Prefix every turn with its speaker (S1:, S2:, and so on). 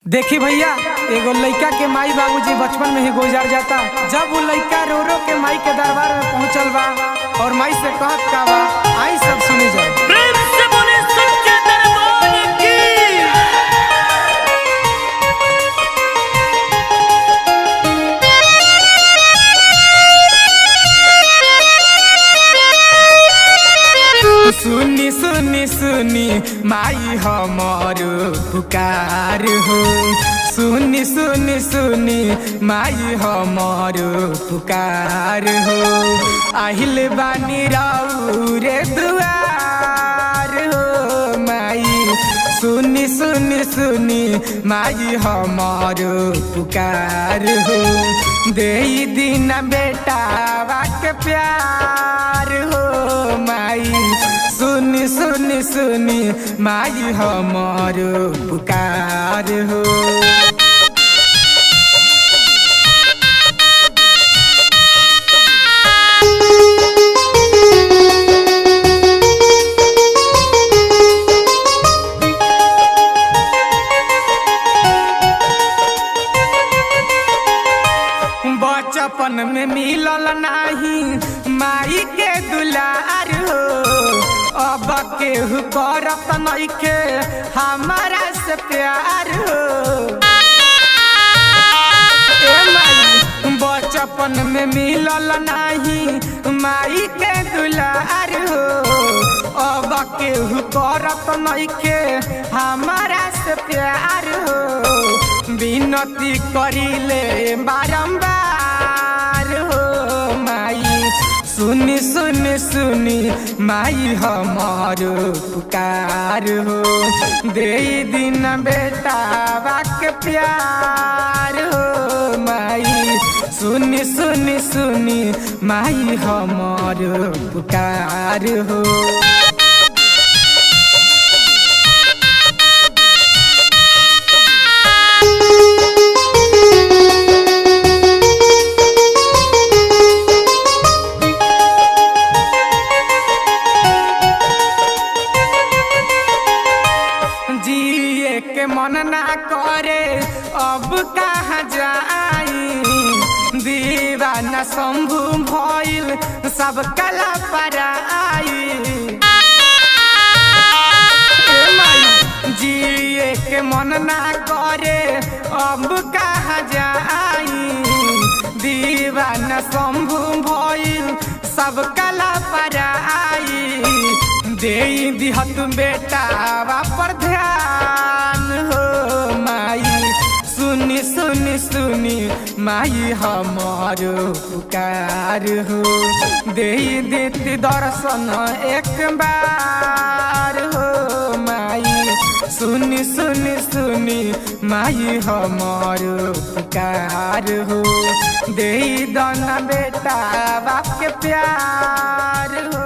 S1: देखी भैया, एगो लइका के माई बाबूजी बचपन में ही गुजर जाता। जब वो लइका रो रो के माई के दरबार में पहुंचल बा और माई से कहत का बा, आई सब सुनी जाए।
S2: प्रेम से बोले सच्चे दरबार की।
S1: सुनी सुनी सुनी माई हमर पुकार हो, सुनी सुनी सुनी माई हमर पुकार हो। आहिल बानी राउ रे दुआर हो माई, सुनी सुनी सुनी माई हमर पुकार हो। दे दिन बेटा के प्यार हो माई, सुनी सुनी सुनी माई हमर पुकार हो। बचपन में मिलल नाही माई के दुलार हो, अब केहू करत नइखे हमारा से प्यार हो। ए माई बचपन में मिलल नाही माई के दुलार हो, अब केहू करत नइखे हमारा से प्यार हो। विनती करिले बारंबार हो माई, सुनी सुनी सुनी माई हमार पुकार हो। दे दिन बेटा के प्यार हो माई, सुनी सुनी सुनी माई हमार पुकार हो। जिए के मन ना करे अब कहाँ जाई, दीवाना शंभु भइल सब कला पराई। जिए के मन ना करे अब कहाँ जाई, दीवाना शंभु भइल सब कला पराई। दे दिहत बेटा पर ध्यान हो माई, सुनी सुनी सुनी माई हमार पुकार हो। दे देती दर्शन एक बार हो माई, सुनी सुनी सुनी माई हमार पुकार हो। दे दन बेटा बाप के प्यार हो।